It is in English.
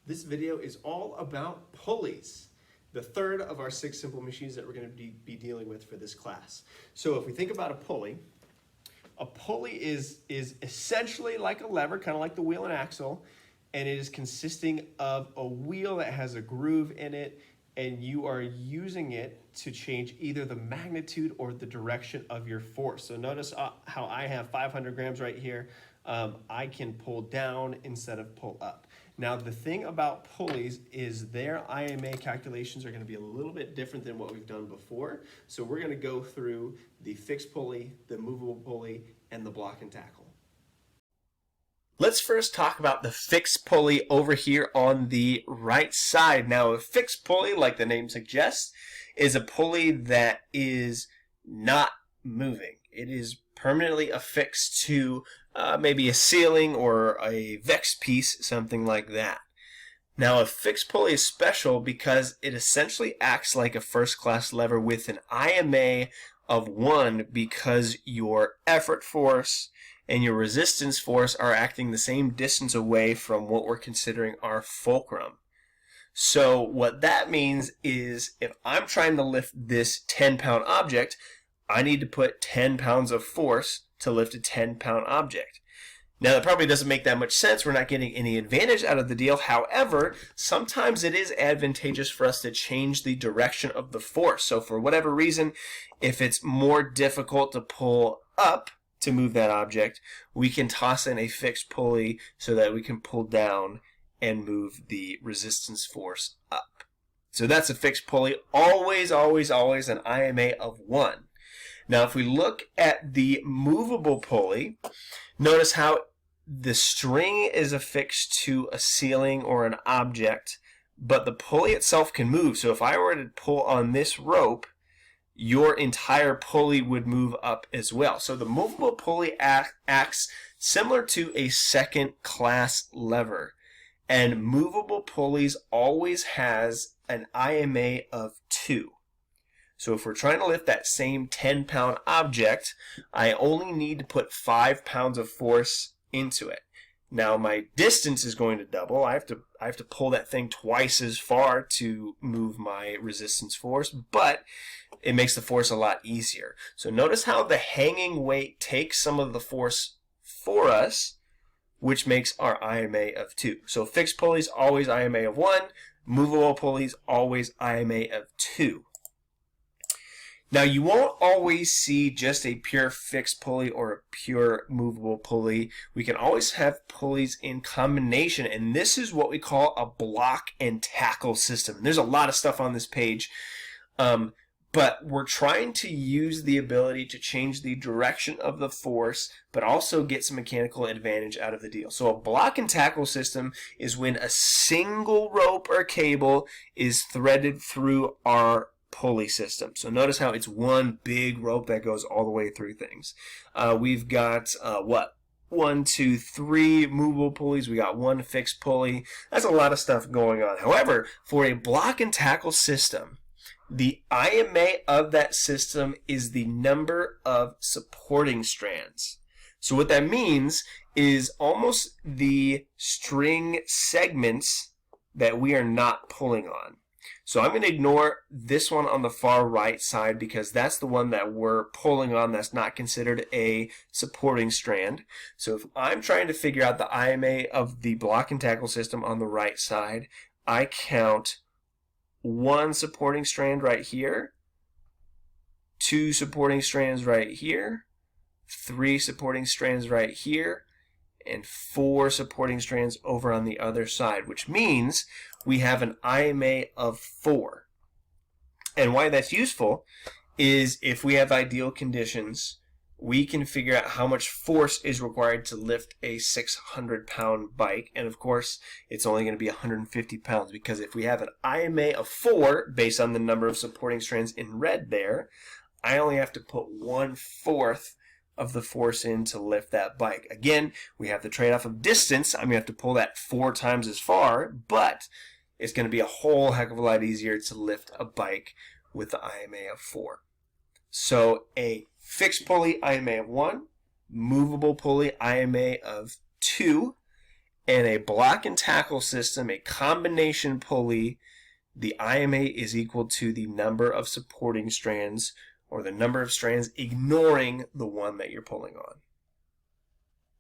This video is all about pulleys, the third of our 6 simple machines that we're going to be dealing with for this class. So if we think about a pulley is essentially like a lever, kind of like the wheel and axle, and it is consisting of a wheel that has a groove in it, and you are using it to change either the magnitude or the direction of your force. So notice how I have 500 grams right here. I can pull down instead of pull up. Now the thing about pulleys is their IMA calculations are going to be a little bit different than what we've done before. So we're going to go through the fixed pulley, the movable pulley, and the block and tackle. Let's first talk about the fixed pulley over here on the right side. Now a fixed pulley, like the name suggests, is a pulley that is not moving. It is permanently affixed to maybe a ceiling or a vex piece, something like that. Now a fixed pulley is special because it essentially acts like a first-class lever with an IMA of 1 because your effort force and your resistance force are acting the same distance away from what we're considering our fulcrum. So what that means is if I'm trying to lift this 10-pound object, I need to put 10 pounds of force to lift a 10-pound object. Now that probably doesn't make that much sense. We're not getting any advantage out of the deal. However, sometimes it is advantageous for us to change the direction of the force. So for whatever reason, if it's more difficult to pull up to move that object, we can toss in a fixed pulley so that we can pull down and move the resistance force up. So that's a fixed pulley. Always, always, always an IMA of 1. Now if we look at the movable pulley, notice how the string is affixed to a ceiling or an object, but the pulley itself can move. So if I were to pull on this rope, your entire pulley would move up as well. So the movable pulley acts similar to a second-class lever. And movable pulleys always has an IMA of 2. So if we're trying to lift that same 10-pound object, I only need to put 5 pounds of force into it. Now my distance is going to double. I have to pull that thing twice as far to move my resistance force, but it makes the force a lot easier. So notice how the hanging weight takes some of the force for us, which makes our IMA of 2. So fixed pulleys always IMA of 1, movable pulleys always IMA of 2. Now you won't always see just a pure fixed pulley or a pure movable pulley. We can always have pulleys in combination, and this is what we call a block and tackle system. There's a lot of stuff on this page, but we're trying to use the ability to change the direction of the force, but also get some mechanical advantage out of the deal. So a block and tackle system is when a single rope or cable is threaded through our pulley system. So notice how it's one big rope that goes all the way through things. We've got 1, 2, 3 movable pulleys. We got 1 fixed pulley. That's a lot of stuff going on. However, for a block and tackle system, the IMA of that system is the number of supporting strands. So what that means is almost the string segments that we are not pulling on. So I'm going to ignore this one on the far right side because that's the one that we're pulling on that's not considered a supporting strand. So if I'm trying to figure out the IMA of the block and tackle system on the right side, I count 1 supporting strand right here, 2 supporting strands right here, 3 supporting strands right here, and 4 supporting strands over on the other side, which means we have an IMA of 4. And why that's useful is if we have ideal conditions, we can figure out how much force is required to lift a 600-pound bike. And of course, it's only going to be 150 pounds because if we have an IMA of 4, based on the number of supporting strands in red there, I only have to put 1/4 of the force in to lift that bike. Again, we have the trade-off of distance. I'm going to have to pull that 4 times as far, but it's going to be a whole heck of a lot easier to lift a bike with the IMA of 4. So a fixed pulley IMA of 1, movable pulley IMA of 2, In a block and tackle system, a combination pulley, the IMA is equal to the number of supporting strands, or the number of strands ignoring the one that you're pulling on.